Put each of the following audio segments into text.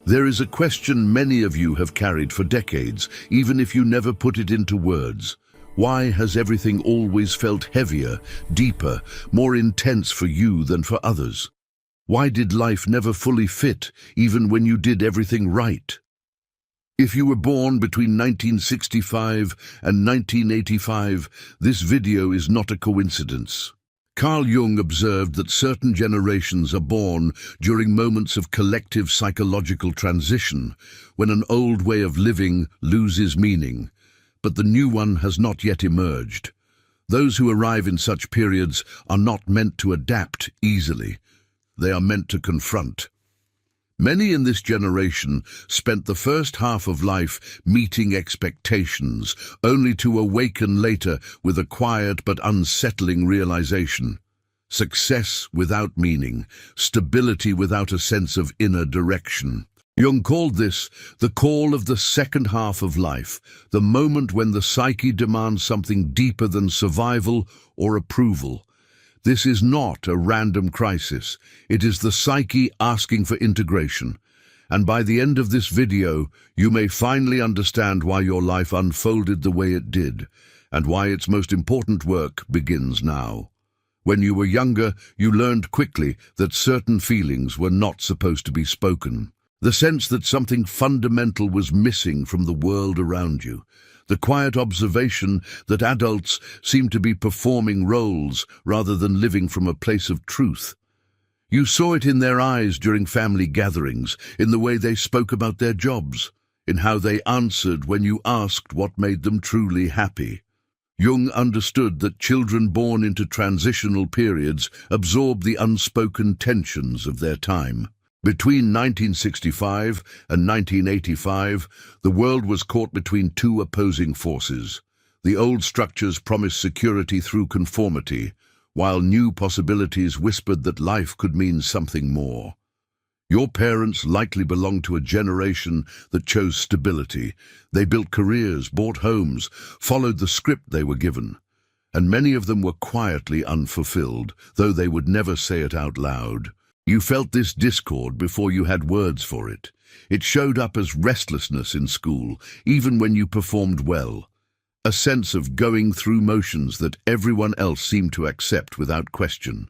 There is a question many of you have carried for decades, even if you never put it into words. Why has everything always felt heavier, deeper, more intense for you than for others? Why did life never fully fit, even when you did everything right? If you were born between 1965 and 1985, this video is not a coincidence. Carl Jung observed that certain generations are born during moments of collective psychological transition, when an old way of living loses meaning, but the new one has not yet emerged. Those who arrive in such periods are not meant to adapt easily. They are meant to confront. Many in this generation spent the first half of life meeting expectations, only to awaken later with a quiet but unsettling realization. Success without meaning, stability without a sense of inner direction. Jung called this the call of the second half of life, the moment when the psyche demands something deeper than survival or approval. This is not a random crisis. It is the psyche asking for integration. And by the end of this video, you may finally understand why your life unfolded the way it did, and why its most important work begins now. When you were younger, you learned quickly that certain feelings were not supposed to be spoken. The sense that something fundamental was missing from the world around you. The quiet observation that adults seem to be performing roles rather than living from a place of truth. You saw it in their eyes during family gatherings, in the way they spoke about their jobs, in how they answered when you asked what made them truly happy. Jung understood that children born into transitional periods absorb the unspoken tensions of their time. Between 1965 and 1985, the world was caught between two opposing forces. The old structures promised security through conformity, while new possibilities whispered that life could mean something more. Your parents likely belonged to a generation that chose stability. They built careers, bought homes, followed the script they were given. And many of them were quietly unfulfilled, though they would never say it out loud. You felt this discord before you had words for it. It showed up as restlessness in school, even when you performed well. A sense of going through motions that everyone else seemed to accept without question.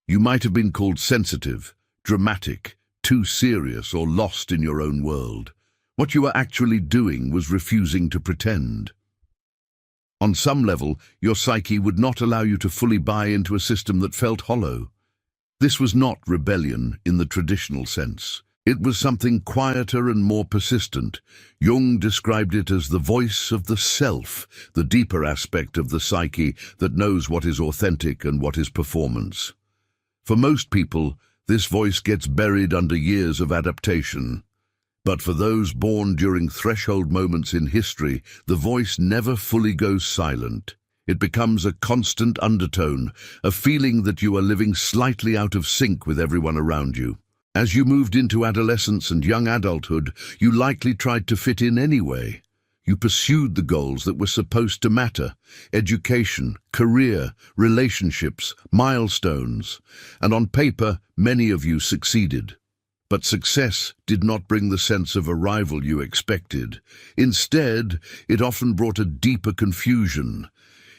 You might have been called sensitive, dramatic, too serious, or lost in your own world. What you were actually doing was refusing to pretend. On some level, your psyche would not allow you to fully buy into a system that felt hollow. This was not rebellion in the traditional sense. It was something quieter and more persistent. Jung described it as the voice of the self, the deeper aspect of the psyche that knows what is authentic and what is performance. For most people, this voice gets buried under years of adaptation. But for those born during threshold moments in history, the voice never fully goes silent. It becomes a constant undertone, a feeling that you are living slightly out of sync with everyone around you. As you moved into adolescence and young adulthood, you likely tried to fit in anyway. You pursued the goals that were supposed to matter: education, career, relationships, milestones. And on paper, many of you succeeded. But success did not bring the sense of arrival you expected. Instead, it often brought a deeper confusion.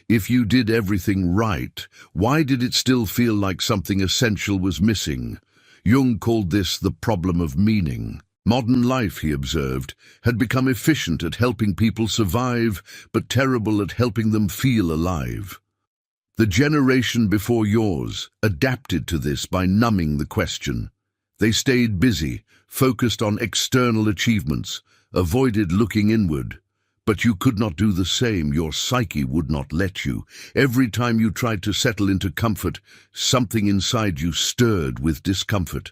If you did everything right, why did it still feel like something essential was missing? Jung called this the problem of meaning. Modern life, he observed, had become efficient at helping people survive, but terrible at helping them feel alive. The generation before yours adapted to this by numbing the question. They stayed busy, focused on external achievements, avoided looking inward. But you could not do the same. Your psyche would not let you. Every time you tried to settle into comfort, something inside you stirred with discomfort.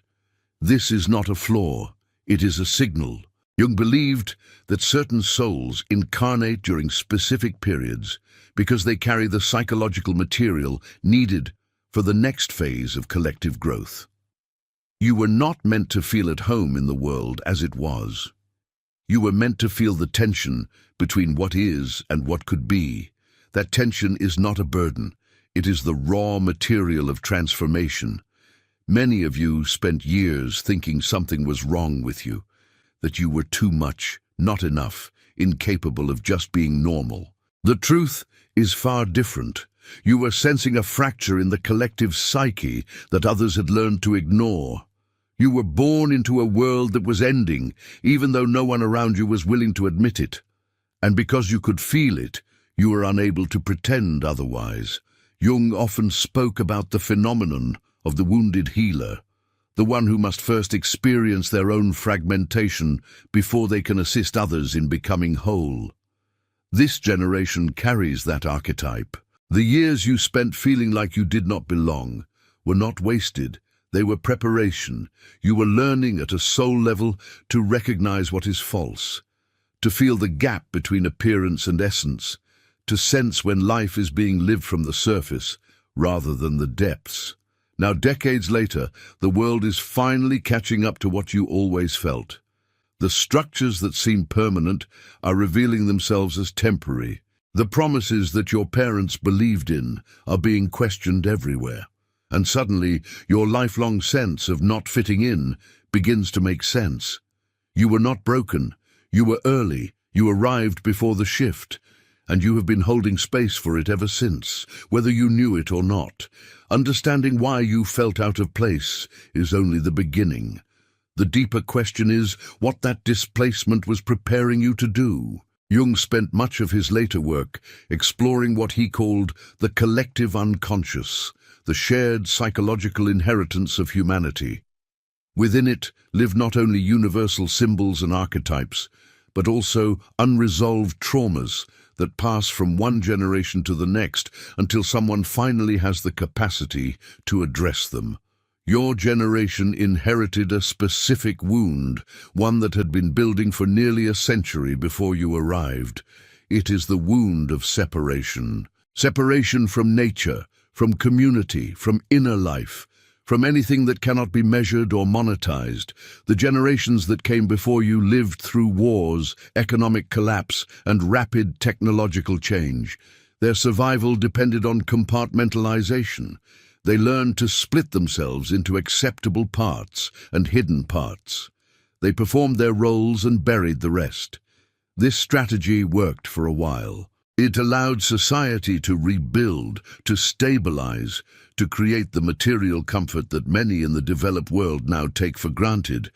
This is not a flaw. It is a signal. Jung believed that certain souls incarnate during specific periods because they carry the psychological material needed for the next phase of collective growth. You were not meant to feel at home in the world as it was. You were meant to feel the tension between what is and what could be. That tension is not a burden. It is the raw material of transformation. Many of you spent years thinking something was wrong with you. that you were too much, not enough, incapable of just being normal. The truth is far different. You were sensing a fracture in the collective psyche that others had learned to ignore. You were born into a world that was ending, even though no one around you was willing to admit it. And because you could feel it, you were unable to pretend otherwise. Jung often spoke about the phenomenon of the wounded healer, the one who must first experience their own fragmentation before they can assist others in becoming whole. This generation carries that archetype. The years you spent feeling like you did not belong were not wasted. They were preparation. You were learning at a soul level to recognize what is false, to feel the gap between appearance and essence, to sense when life is being lived from the surface rather than the depths. Now, decades later, the world is finally catching up to what you always felt. The structures that seem permanent are revealing themselves as temporary. The promises that your parents believed in are being questioned everywhere. And suddenly, your lifelong sense of not fitting in begins to make sense. You were not broken. You were early. You arrived before the shift. And you have been holding space for it ever since, whether you knew it or not. Understanding why you felt out of place is only the beginning. The deeper question is what that displacement was preparing you to do. Jung spent much of his later work exploring what he called the collective unconscious, the shared psychological inheritance of humanity. Within it live not only universal symbols and archetypes, but also unresolved traumas that pass from one generation to the next until someone finally has the capacity to address them. Your generation inherited a specific wound, one that had been building for nearly a century before you arrived. It is the wound of separation. Separation from nature, from community, from inner life, from anything that cannot be measured or monetized. The generations that came before you lived through wars, economic collapse, and rapid technological change. Their survival depended on compartmentalization. They learned to split themselves into acceptable parts and hidden parts. They performed their roles and buried the rest. This strategy worked for a while. It allowed society to rebuild, to stabilize, to create the material comfort that many in the developed world now take for granted.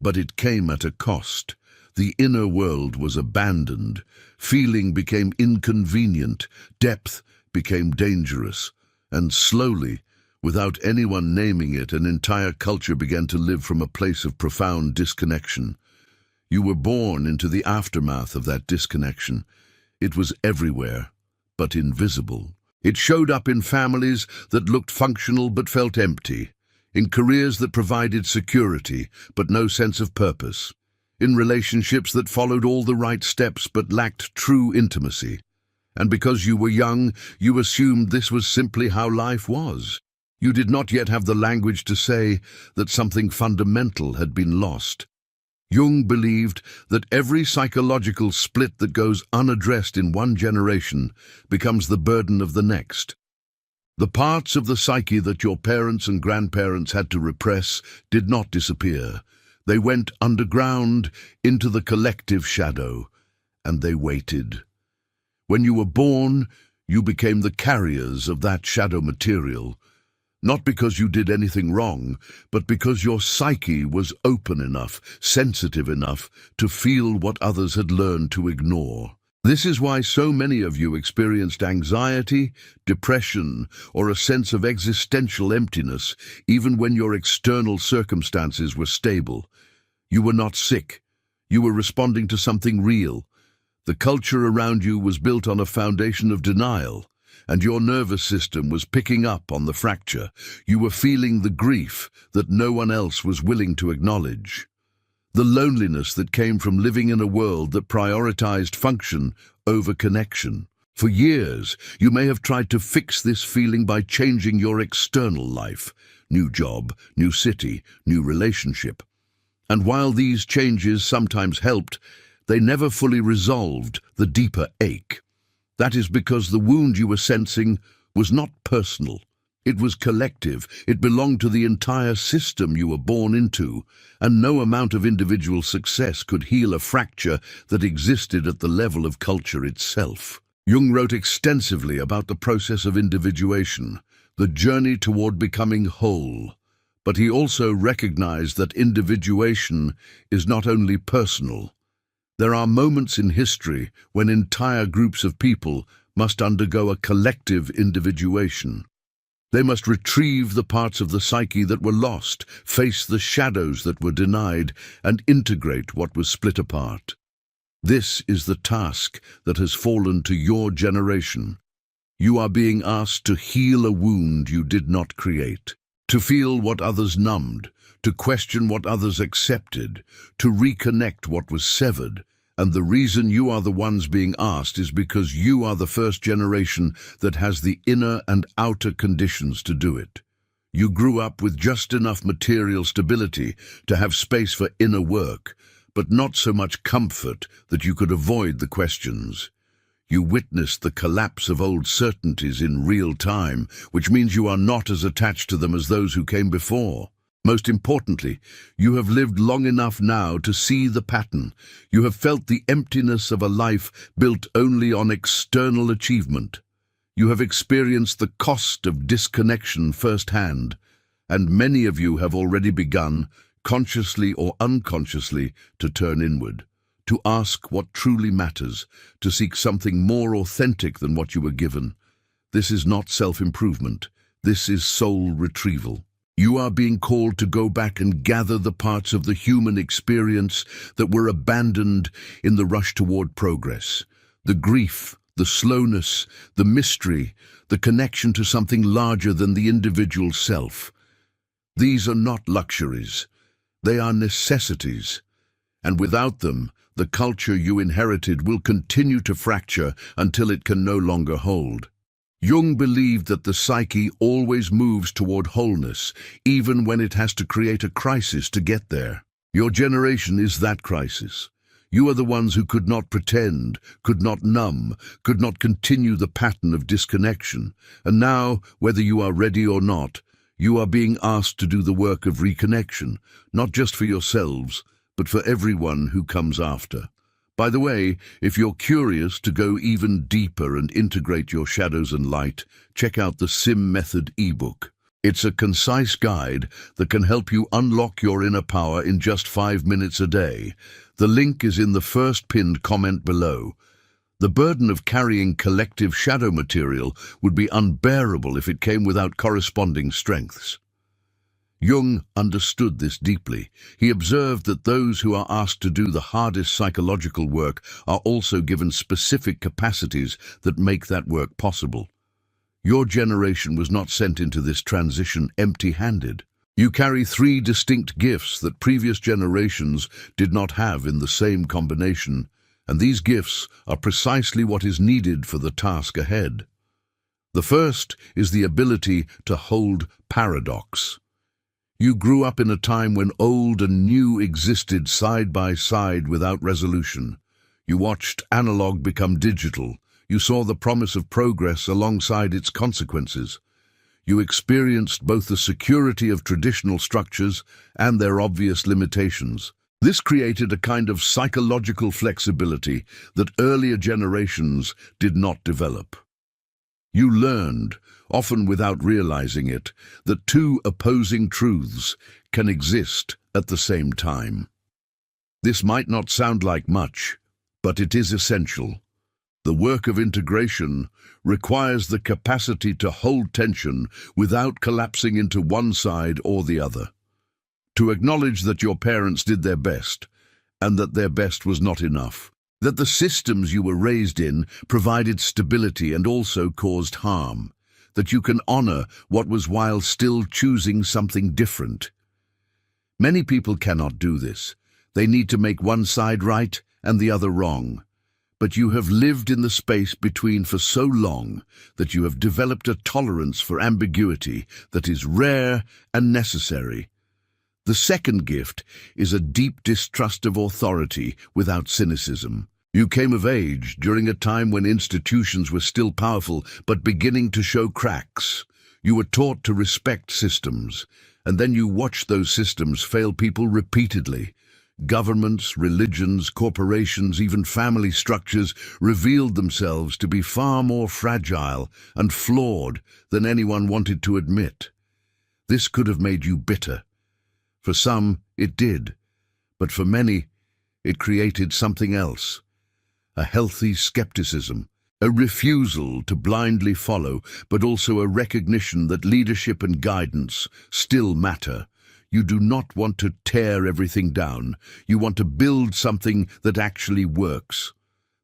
But it came at a cost. The inner world was abandoned. Feeling became inconvenient. Depth became dangerous. And slowly, without anyone naming it, an entire culture began to live from a place of profound disconnection. You were born into the aftermath of that disconnection. It was everywhere, but invisible. It showed up in families that looked functional but felt empty, in careers that provided security but no sense of purpose, in relationships that followed all the right steps but lacked true intimacy. And because you were young, you assumed this was simply how life was. You did not yet have the language to say that something fundamental had been lost. Jung believed that every psychological split that goes unaddressed in one generation becomes the burden of the next. The parts of the psyche that your parents and grandparents had to repress did not disappear. They went underground into the collective shadow, and they waited. When you were born, you became the carriers of that shadow material, not because you did anything wrong, but because your psyche was open enough, sensitive enough to feel what others had learned to ignore. This is why so many of you experienced anxiety, depression, or a sense of existential emptiness, even when your external circumstances were stable. You were not sick. You were responding to something real. The culture around you was built on a foundation of denial, and your nervous system was picking up on the fracture. You were feeling the grief that no one else was willing to acknowledge. The loneliness that came from living in a world that prioritized function over connection. For years, you may have tried to fix this feeling by changing your external life. New job, new city, new relationship. And while these changes sometimes helped, they never fully resolved the deeper ache. That is because the wound you were sensing was not personal. It was collective. It belonged to the entire system you were born into, and no amount of individual success could heal a fracture that existed at the level of culture itself. Jung wrote extensively about the process of individuation, the journey toward becoming whole. But he also recognized that individuation is not only personal. There are moments in history when entire groups of people must undergo a collective individuation. They must retrieve the parts of the psyche that were lost, face the shadows that were denied, and integrate what was split apart. This is the task that has fallen to your generation. You are being asked to heal a wound you did not create, to feel what others numbed, to question what others accepted, to reconnect what was severed. And the reason you are the ones being asked is because you are the first generation that has the inner and outer conditions to do it. You grew up with just enough material stability to have space for inner work, but not so much comfort that you could avoid the questions. You witnessed the collapse of old certainties in real time, which means you are not as attached to them as those who came before. Most importantly, you have lived long enough now to see the pattern. You have felt the emptiness of a life built only on external achievement. You have experienced the cost of disconnection firsthand, and many of you have already begun, consciously or unconsciously, to turn inward, to ask what truly matters, to seek something more authentic than what you were given. This is not self-improvement. This is soul retrieval. You are being called to go back and gather the parts of the human experience that were abandoned in the rush toward progress. The grief, the slowness, the mystery, the connection to something larger than the individual self. These are not luxuries. They are necessities. And without them, the culture you inherited will continue to fracture until it can no longer hold. Jung believed that the psyche always moves toward wholeness, even when it has to create a crisis to get there. Your generation is that crisis. You are the ones who could not pretend, could not numb, could not continue the pattern of disconnection. And now, whether you are ready or not, you are being asked to do the work of reconnection, not just for yourselves, but for everyone who comes after. By the way, if you're curious to go even deeper and integrate your shadows and light, check out the Sim Method ebook. It's a concise guide that can help you unlock your inner power in just 5 minutes a day. The link is in the first pinned comment below. The burden of carrying collective shadow material would be unbearable if it came without corresponding strengths. Jung understood this deeply. He observed that those who are asked to do the hardest psychological work are also given specific capacities that make that work possible. Your generation was not sent into this transition empty-handed. You carry 3 distinct gifts that previous generations did not have in the same combination, and these gifts are precisely what is needed for the task ahead. The first is the ability to hold paradox. You grew up in a time when old and new existed side by side without resolution. You watched analog become digital. You saw the promise of progress alongside its consequences. You experienced both the security of traditional structures and their obvious limitations. This created a kind of psychological flexibility that earlier generations did not develop. You learned, often without realizing it, that 2 opposing truths can exist at the same time. This might not sound like much, but it is essential. The work of integration requires the capacity to hold tension without collapsing into one side or the other. To acknowledge that your parents did their best, and that their best was not enough. That the systems you were raised in provided stability and also caused harm. That you can honor what was while still choosing something different. Many people cannot do this. They need to make one side right and the other wrong. But you have lived in the space between for so long that you have developed a tolerance for ambiguity that is rare and necessary. The second gift is a deep distrust of authority without cynicism. You came of age during a time when institutions were still powerful but beginning to show cracks. You were taught to respect systems, and then you watched those systems fail people repeatedly. Governments, religions, corporations, even family structures revealed themselves to be far more fragile and flawed than anyone wanted to admit. This could have made you bitter. For some, it did, but for many, it created something else. A healthy skepticism, a refusal to blindly follow, but also a recognition that leadership and guidance still matter. You do not want to tear everything down. You want to build something that actually works.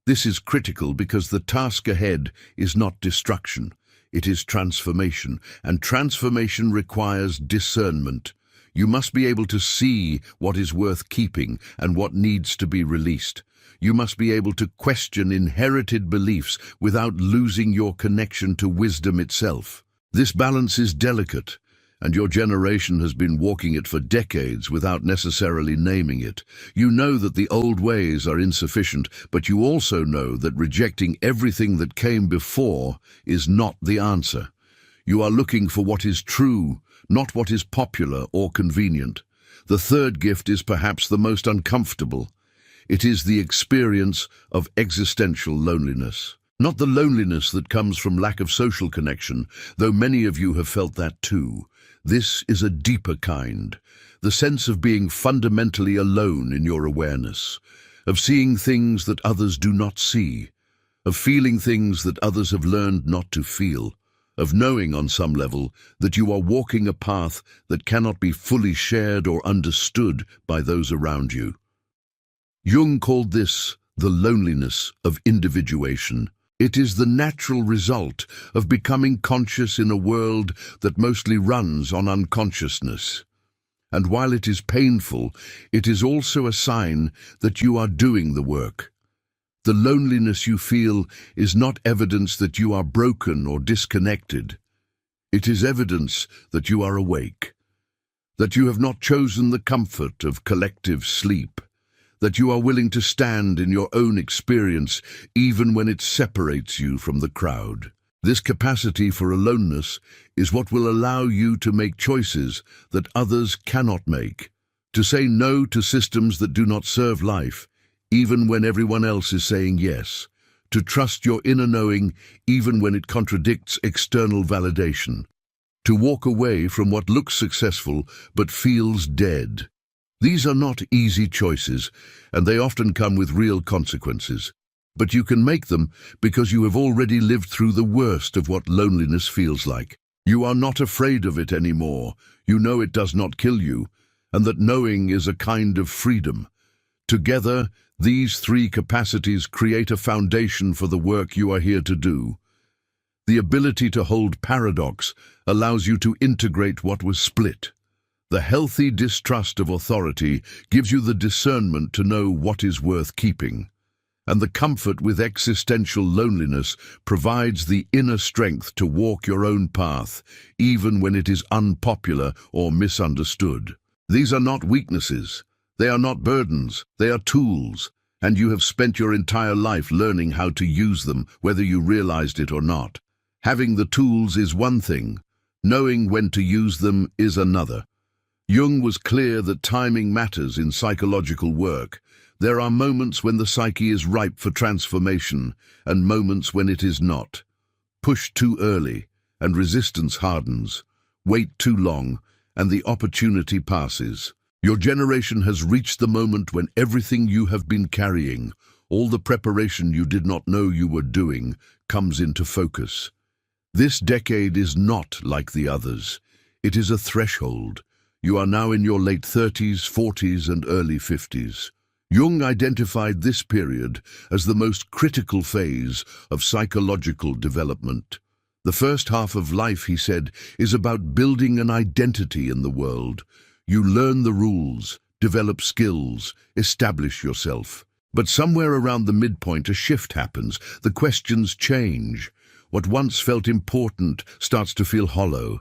This is critical because the task ahead is not destruction. It is transformation, and transformation requires discernment. You must be able to see what is worth keeping and what needs to be released. You must be able to question inherited beliefs without losing your connection to wisdom itself. This balance is delicate, and your generation has been walking it for decades without necessarily naming it. You know that the old ways are insufficient, but you also know that rejecting everything that came before is not the answer. You are looking for what is true, not what is popular or convenient. The third gift is perhaps the most uncomfortable. It is the experience of existential loneliness. Not the loneliness that comes from lack of social connection, though many of you have felt that too. This is a deeper kind, the sense of being fundamentally alone in your awareness, of seeing things that others do not see, of feeling things that others have learned not to feel, of knowing on some level that you are walking a path that cannot be fully shared or understood by those around you. Jung called this the loneliness of individuation. It is the natural result of becoming conscious in a world that mostly runs on unconsciousness. And while it is painful, it is also a sign that you are doing the work. The loneliness you feel is not evidence that you are broken or disconnected. It is evidence that you are awake, that you have not chosen the comfort of collective sleep, that you are willing to stand in your own experience even when it separates you from the crowd. This capacity for aloneness is what will allow you to make choices that others cannot make, to say no to systems that do not serve life, even when everyone else is saying yes, to trust your inner knowing even when it contradicts external validation, to walk away from what looks successful but feels dead. These are not easy choices, and they often come with real consequences. But you can make them because you have already lived through the worst of what loneliness feels like. You are not afraid of it anymore. You know it does not kill you, and that knowing is a kind of freedom. Together, these three capacities create a foundation for the work you are here to do. The ability to hold paradox allows you to integrate what was split. The healthy distrust of authority gives you the discernment to know what is worth keeping. And the comfort with existential loneliness provides the inner strength to walk your own path, even when it is unpopular or misunderstood. These are not weaknesses. They are not burdens. They are tools. And you have spent your entire life learning how to use them, whether you realized it or not. Having the tools is one thing. Knowing when to use them is another. Jung was clear that timing matters in psychological work. There are moments when the psyche is ripe for transformation and moments when it is not. Push too early and resistance hardens. Wait too long and the opportunity passes. Your generation has reached the moment when everything you have been carrying, all the preparation you did not know you were doing, comes into focus. This decade is not like the others. It is a threshold. You are now in your late 30s, 40s, and early 50s. Jung identified this period as the most critical phase of psychological development. The first half of life, he said, is about building an identity in the world. You learn the rules, develop skills, establish yourself. But somewhere around the midpoint, a shift happens. The questions change. What once felt important starts to feel hollow.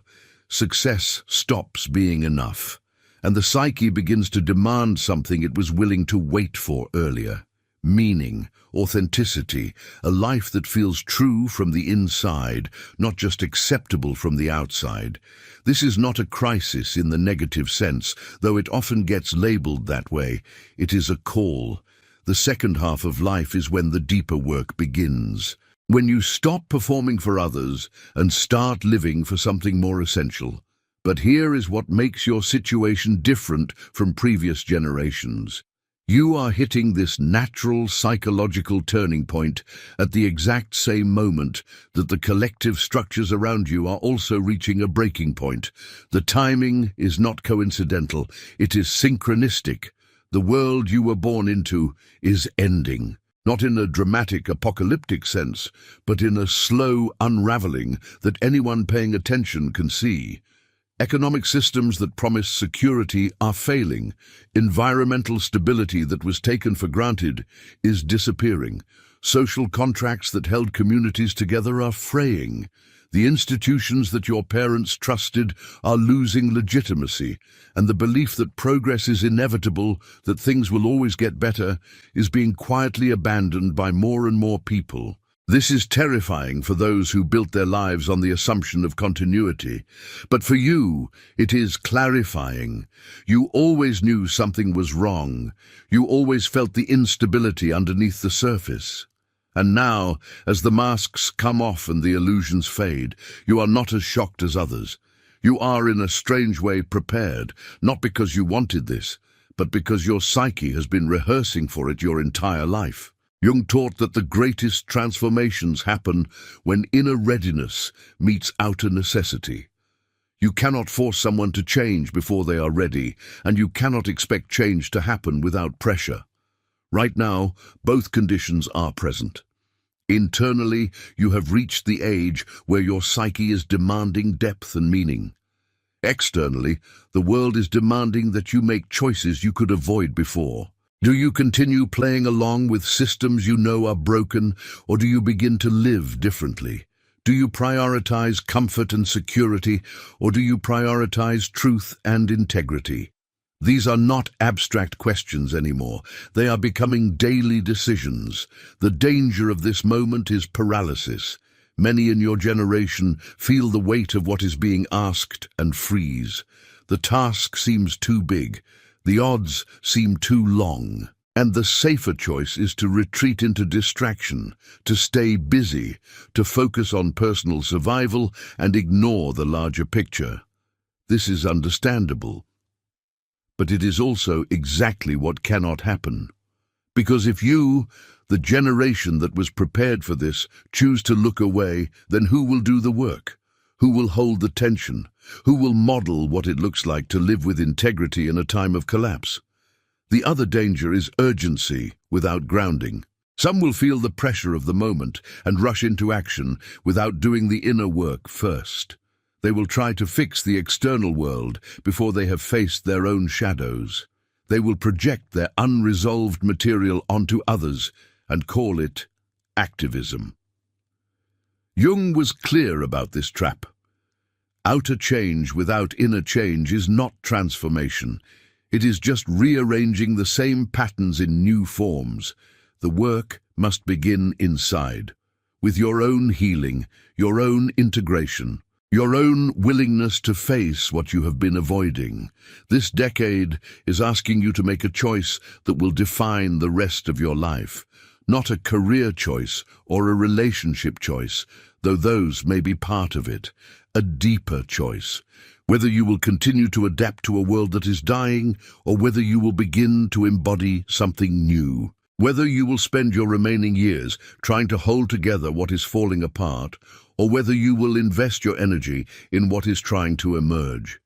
Success stops being enough, and the psyche begins to demand something it was willing to wait for earlier. meaning, authenticity, a life that feels true from the inside, not just acceptable from the outside. This is not a crisis in the negative sense, though it often gets labeled that way. It is a call. The second half of life is when the deeper work begins. When you stop performing for others and start living for something more essential. But here is what makes your situation different from previous generations. You are hitting this natural psychological turning point at the exact same moment that the collective structures around you are also reaching a breaking point. The timing is not coincidental, it is synchronistic. The world you were born into is ending, not in a dramatic apocalyptic sense, but in a slow unraveling that anyone paying attention can see. Economic systems that promise security are failing. Environmental stability that was taken for granted is disappearing. Social contracts that held communities together are fraying. The institutions that your parents trusted are losing legitimacy, and the belief that progress is inevitable, that things will always get better, is being quietly abandoned by more and more people. This is terrifying for those who built their lives on the assumption of continuity. But for you, it is clarifying. You always knew something was wrong. You always felt the instability underneath the surface. And now, as the masks come off and the illusions fade, you are not as shocked as others. You are in a strange way prepared, not because you wanted this, but because your psyche has been rehearsing for it your entire life. Jung taught that the greatest transformations happen when inner readiness meets outer necessity. You cannot force someone to change before they are ready, and you cannot expect change to happen without pressure. Right now, both conditions are present. Internally, you have reached the age where your psyche is demanding depth and meaning. Externally, the world is demanding that you make choices you could avoid before. Do you continue playing along with systems you know are broken, or do you begin to live differently? Do you prioritize comfort and security, or do you prioritize truth and integrity? These are not abstract questions anymore. They are becoming daily decisions. The danger of this moment is paralysis. Many in your generation feel the weight of what is being asked and freeze. The task seems too big. The odds seem too long, and the safer choice is to retreat into distraction, to stay busy, to focus on personal survival and ignore the larger picture. This is understandable, but it is also exactly what cannot happen. Because if you, the generation that was prepared for this, choose to look away, then who will do the work? Who will hold the tension? Who will model what it looks like to live with integrity in a time of collapse? The other danger is urgency without grounding. Some will feel the pressure of the moment and rush into action without doing the inner work first. They will try to fix the external world before they have faced their own shadows. They will project their unresolved material onto others and call it activism. Jung was clear about this trap. Outer change without inner change is not transformation. It is just rearranging the same patterns in new forms. The work must begin inside, with your own healing, your own integration, your own willingness to face what you have been avoiding. This decade is asking you to make a choice that will define the rest of your life. Not a career choice or a relationship choice, though those may be part of it. A deeper choice. Whether you will continue to adapt to a world that is dying, or whether you will begin to embody something new. Whether you will spend your remaining years trying to hold together what is falling apart, or whether you will invest your energy in what is trying to emerge.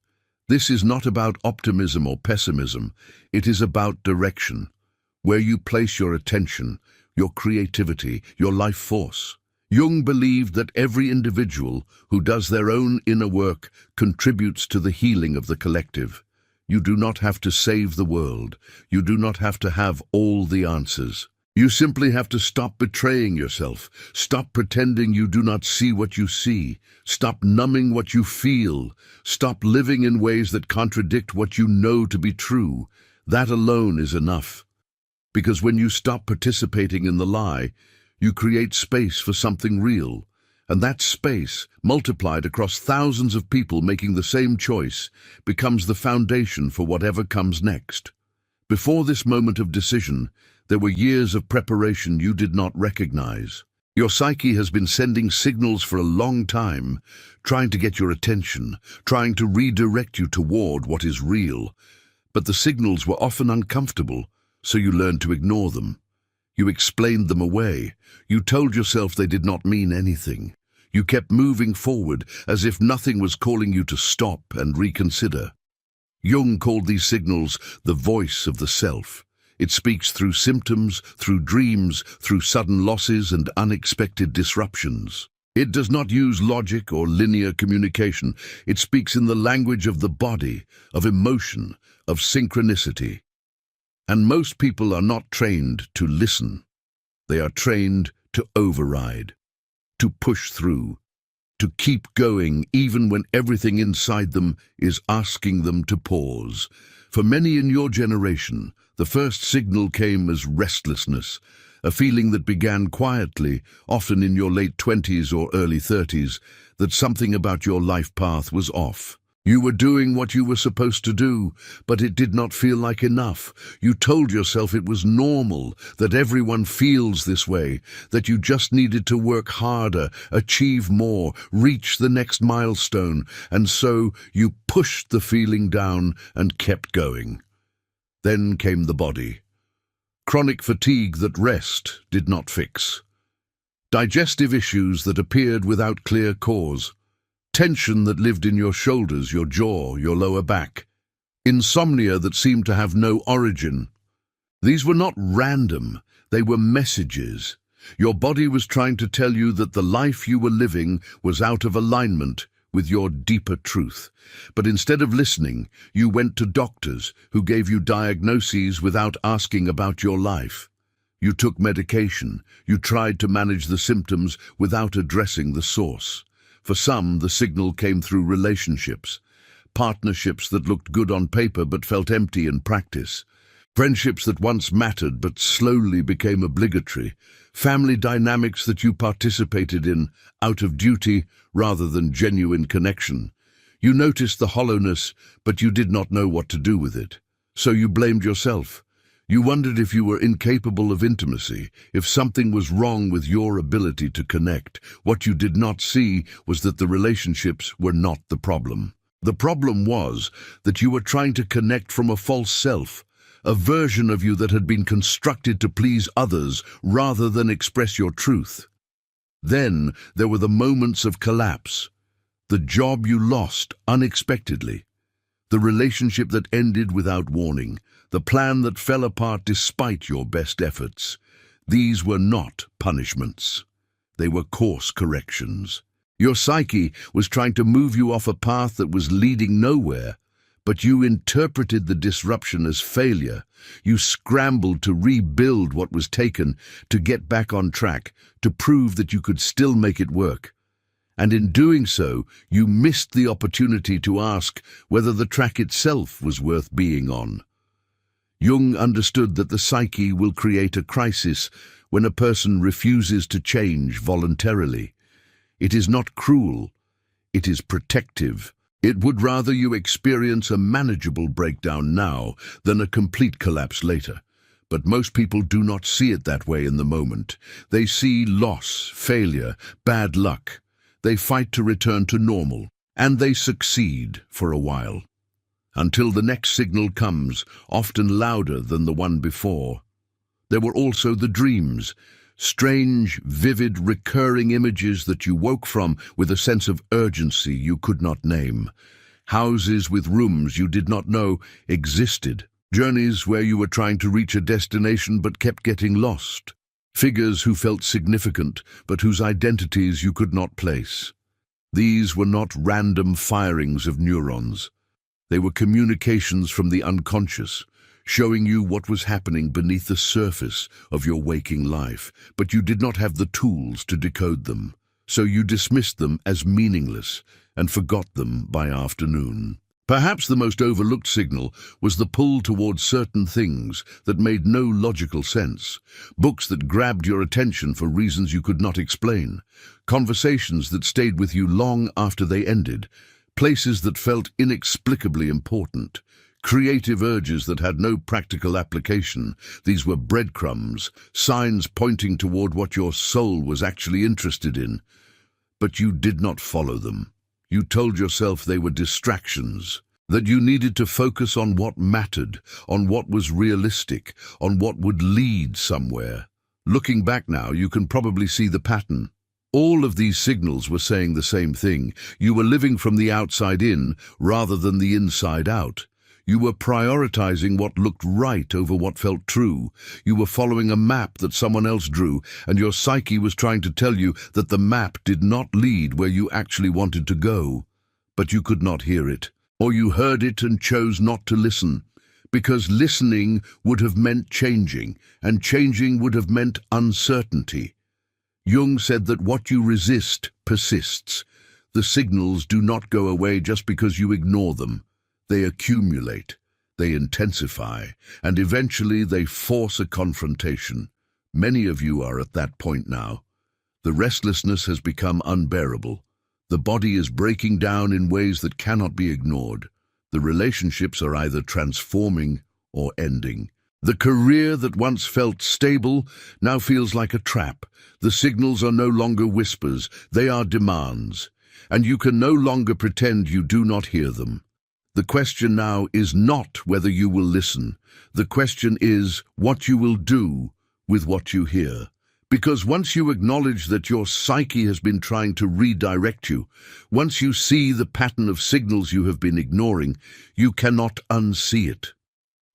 This is not about optimism or pessimism. It is about direction. Where you place your attention, your creativity, your life force. Jung believed that every individual who does their own inner work contributes to the healing of the collective. You do not have to save the world. You do not have to have all the answers. You simply have to stop betraying yourself. Stop pretending you do not see what you see. Stop numbing what you feel. Stop living in ways that contradict what you know to be true. That alone is enough. Because when you stop participating in the lie, you create space for something real. And that space, multiplied across thousands of people making the same choice, becomes the foundation for whatever comes next. Before this moment of decision, there were years of preparation you did not recognize. Your psyche has been sending signals for a long time, trying to get your attention, trying to redirect you toward what is real. But the signals were often uncomfortable, so you learned to ignore them. You explained them away. You told yourself they did not mean anything. You kept moving forward as if nothing was calling you to stop and reconsider. Jung called these signals the voice of the self. It speaks through symptoms, through dreams, through sudden losses and unexpected disruptions. It does not use logic or linear communication. It speaks in the language of the body, of emotion, of synchronicity. And most people are not trained to listen. They are trained to override, to push through, to keep going even when everything inside them is asking them to pause. For many in your generation, the first signal came as restlessness, a feeling that began quietly, often in your late 20s or early 30s, that something about your life path was off. You were doing what you were supposed to do, but it did not feel like enough. You told yourself it was normal, that everyone feels this way, that you just needed to work harder, achieve more, reach the next milestone, and so you pushed the feeling down and kept going. Then came the body. Chronic fatigue that rest did not fix. Digestive issues that appeared without clear cause. Tension that lived in your shoulders, your jaw, your lower back. Insomnia that seemed to have no origin. These were not random, they were messages. Your body was trying to tell you that the life you were living was out of alignment with your deeper truth. But instead of listening, you went to doctors who gave you diagnoses without asking about your life. You took medication. You tried to manage the symptoms without addressing the source. For some, the signal came through relationships. Partnerships that looked good on paper but felt empty in practice. Friendships that once mattered but slowly became obligatory. Family dynamics that you participated in out of duty rather than genuine connection. You noticed the hollowness, but you did not know what to do with it. So you blamed yourself. You wondered if you were incapable of intimacy, if something was wrong with your ability to connect. What you did not see was that the relationships were not the problem. The problem was that you were trying to connect from a false self, a version of you that had been constructed to please others rather than express your truth. Then there were the moments of collapse, the job you lost unexpectedly, the relationship that ended without warning, the plan that fell apart despite your best efforts. These were not punishments. They were course corrections. Your psyche was trying to move you off a path that was leading nowhere, but you interpreted the disruption as failure. You scrambled to rebuild what was taken, to get back on track, to prove that you could still make it work. And in doing so, you missed the opportunity to ask whether the track itself was worth being on. Jung understood that the psyche will create a crisis when a person refuses to change voluntarily. It is not cruel, it is protective. It would rather you experience a manageable breakdown now than a complete collapse later. But most people do not see it that way in the moment. They see loss, failure, bad luck. They fight to return to normal, and they succeed for a while. Until the next signal comes, often louder than the one before. There were also the dreams, strange, vivid, recurring images that you woke from with a sense of urgency you could not name. Houses with rooms you did not know existed. Journeys where you were trying to reach a destination but kept getting lost. Figures who felt significant but whose identities you could not place. These were not random firings of neurons. They were communications from the unconscious, showing you what was happening beneath the surface of your waking life, but you did not have the tools to decode them. So you dismissed them as meaningless and forgot them by afternoon. Perhaps the most overlooked signal was the pull towards certain things that made no logical sense. Books that grabbed your attention for reasons you could not explain. Conversations that stayed with you long after they ended. Places that felt inexplicably important. Creative urges that had no practical application. These were breadcrumbs, signs pointing toward what your soul was actually interested in. But you did not follow them. You told yourself they were distractions, that you needed to focus on what mattered, on what was realistic, on what would lead somewhere. Looking back now, you can probably see the pattern. All of these signals were saying the same thing. You were living from the outside in rather than the inside out. You were prioritizing what looked right over what felt true. You were following a map that someone else drew, and your psyche was trying to tell you that the map did not lead where you actually wanted to go. But you could not hear it, or you heard it and chose not to listen, because listening would have meant changing, and changing would have meant uncertainty. Jung said that what you resist persists. The signals do not go away just because you ignore them. They accumulate, they intensify, and eventually they force a confrontation. Many of you are at that point now. The restlessness has become unbearable. The body is breaking down in ways that cannot be ignored. The relationships are either transforming or ending. The career that once felt stable now feels like a trap. The signals are no longer whispers, they are demands. And you can no longer pretend you do not hear them. The question now is not whether you will listen. The question is what you will do with what you hear. Because once you acknowledge that your psyche has been trying to redirect you, once you see the pattern of signals you have been ignoring, you cannot unsee it.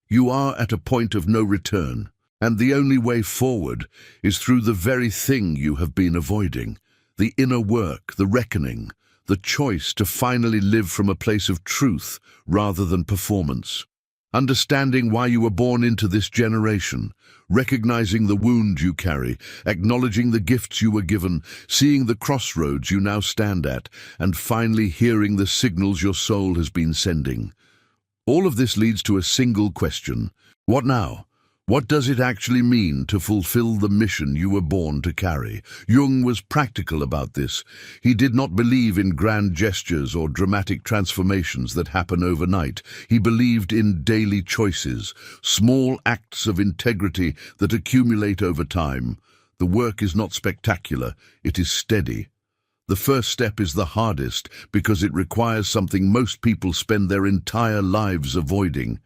You are at a point of no return, and the only way forward is through the very thing you have been avoiding, the inner work, the reckoning, the choice to finally live from a place of truth rather than performance. Understanding why you were born into this generation, recognizing the wound you carry, acknowledging the gifts you were given, seeing the crossroads you now stand at, and finally hearing the signals your soul has been sending. All of this leads to a single question. What now? What does it actually mean to fulfill the mission you were born to carry? Jung was practical about this. He did not believe in grand gestures or dramatic transformations that happen overnight. He believed in daily choices, small acts of integrity that accumulate over time. The work is not spectacular, it is steady. The first step is the hardest because it requires something most people spend their entire lives avoiding.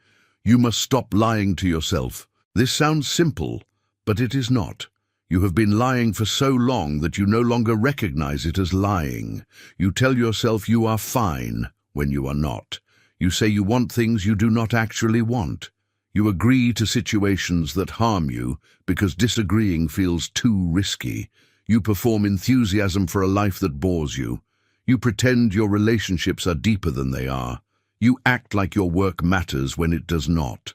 You must stop lying to yourself. This sounds simple, but it is not. You have been lying for so long that you no longer recognize it as lying. You tell yourself you are fine when you are not. You say you want things you do not actually want. You agree to situations that harm you because disagreeing feels too risky. You perform enthusiasm for a life that bores you. You pretend your relationships are deeper than they are. You act like your work matters when it does not.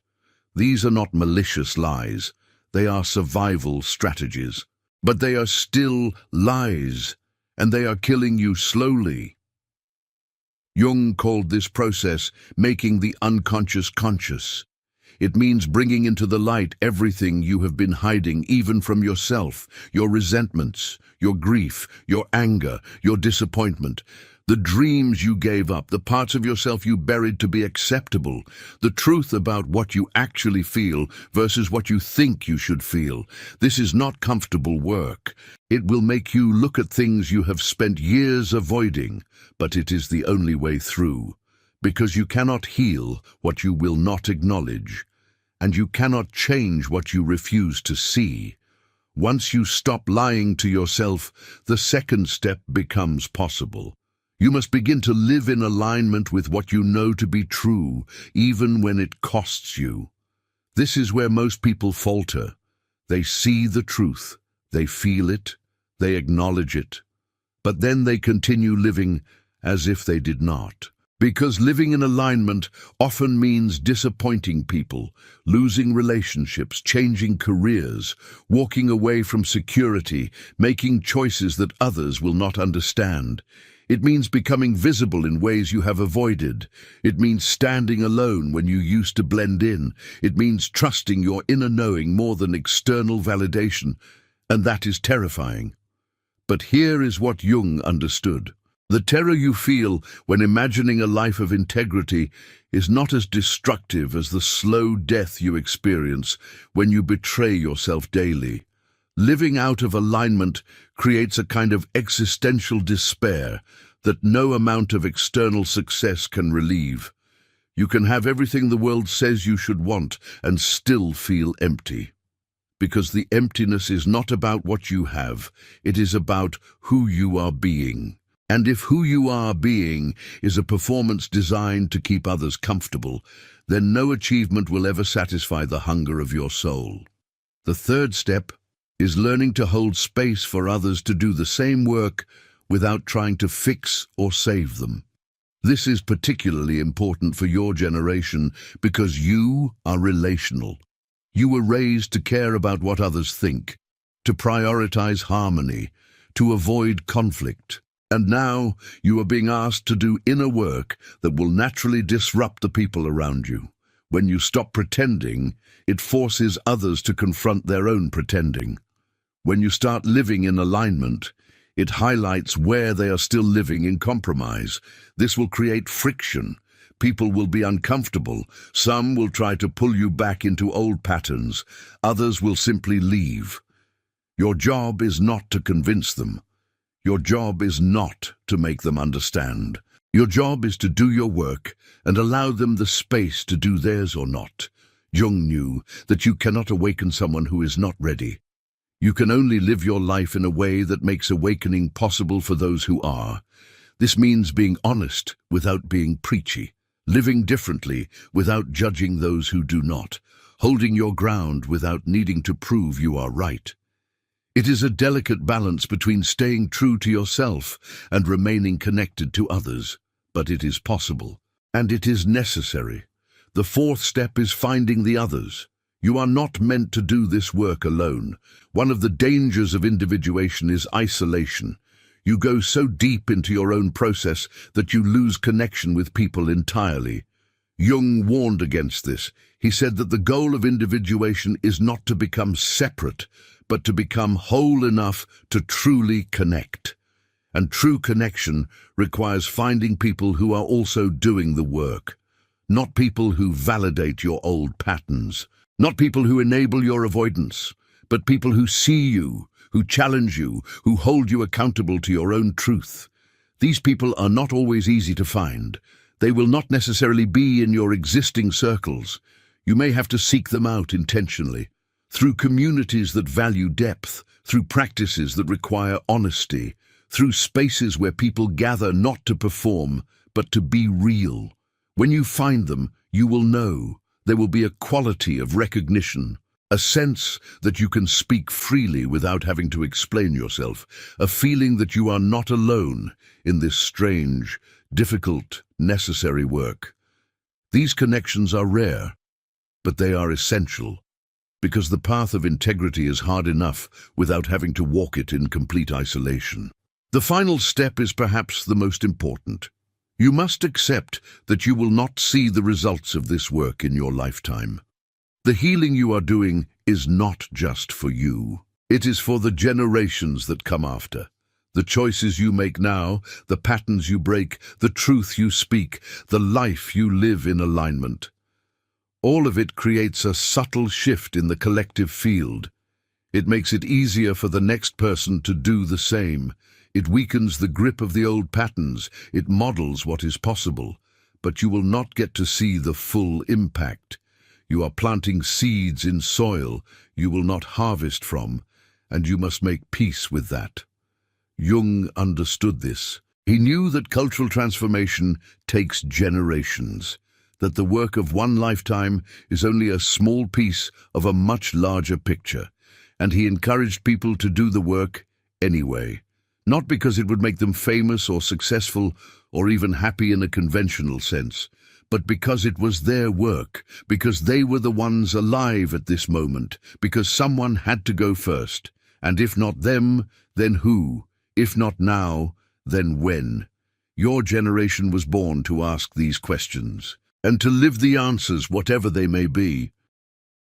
These are not malicious lies. They are survival strategies. But they are still lies, and they are killing you slowly. Jung called this process making the unconscious conscious. It means bringing into the light everything you have been hiding, even from yourself, your resentments, your grief, your anger, your disappointment, the dreams you gave up, the parts of yourself you buried to be acceptable, the truth about what you actually feel versus what you think you should feel. This is not comfortable work. It will make you look at things you have spent years avoiding, but it is the only way through. Because you cannot heal what you will not acknowledge, and you cannot change what you refuse to see. Once you stop lying to yourself, the second step becomes possible. You must begin to live in alignment with what you know to be true, even when it costs you. This is where most people falter. They see the truth, they feel it, they acknowledge it, but then they continue living as if they did not. Because living in alignment often means disappointing people, losing relationships, changing careers, walking away from security, making choices that others will not understand. It means becoming visible in ways you have avoided. It means standing alone when you used to blend in. It means trusting your inner knowing more than external validation, and that is terrifying. But here is what Jung understood. The terror you feel when imagining a life of integrity is not as destructive as the slow death you experience when you betray yourself daily. Living out of alignment creates a kind of existential despair that no amount of external success can relieve. You can have everything the world says you should want and still feel empty. Because the emptiness is not about what you have, it is about who you are being. And if who you are being is a performance designed to keep others comfortable, then no achievement will ever satisfy the hunger of your soul. The third step is learning to hold space for others to do the same work without trying to fix or save them. This is particularly important for your generation because you are relational. You were raised to care about what others think, to prioritize harmony, to avoid conflict. And now you are being asked to do inner work that will naturally disrupt the people around you. When you stop pretending, it forces others to confront their own pretending. When you start living in alignment, it highlights where they are still living in compromise. This will create friction. People will be uncomfortable. Some will try to pull you back into old patterns. Others will simply leave. Your job is not to convince them. Your job is not to make them understand. Your job is to do your work and allow them the space to do theirs or not. Jung knew that you cannot awaken someone who is not ready. You can only live your life in a way that makes awakening possible for those who are. This means being honest without being preachy, living differently without judging those who do not, holding your ground without needing to prove you are right. It is a delicate balance between staying true to yourself and remaining connected to others, but it is possible, and it is necessary. The fourth step is finding the others. You are not meant to do this work alone. One of the dangers of individuation is isolation. You go so deep into your own process that you lose connection with people entirely. Jung warned against this. He said that the goal of individuation is not to become separate, but to become whole enough to truly connect. And true connection requires finding people who are also doing the work, not people who validate your old patterns, not people who enable your avoidance, but people who see you, who challenge you, who hold you accountable to your own truth. These people are not always easy to find. They will not necessarily be in your existing circles. You may have to seek them out intentionally, through communities that value depth, through practices that require honesty, through spaces where people gather not to perform, but to be real. When you find them, you will know. There will be a quality of recognition, a sense that you can speak freely without having to explain yourself, a feeling that you are not alone in this strange, difficult, necessary work. These connections are rare, but they are essential, because the path of integrity is hard enough without having to walk it in complete isolation. The final step is perhaps the most important. You must accept that you will not see the results of this work in your lifetime. The healing you are doing is not just for you. It is for the generations that come after. The choices you make now, the patterns you break, the truth you speak, the life you live in alignment. All of it creates a subtle shift in the collective field. It makes it easier for the next person to do the same. It weakens the grip of the old patterns. It models what is possible. But you will not get to see the full impact. You are planting seeds in soil you will not harvest from, and you must make peace with that. Jung understood this. He knew that cultural transformation takes generations, that the work of one lifetime is only a small piece of a much larger picture, and he encouraged people to do the work anyway, not because it would make them famous or successful or even happy in a conventional sense, but because it was their work, because they were the ones alive at this moment, because someone had to go first, and if not them, then who? If not now, then when? Your generation was born to ask these questions, and to live the answers, whatever they may be.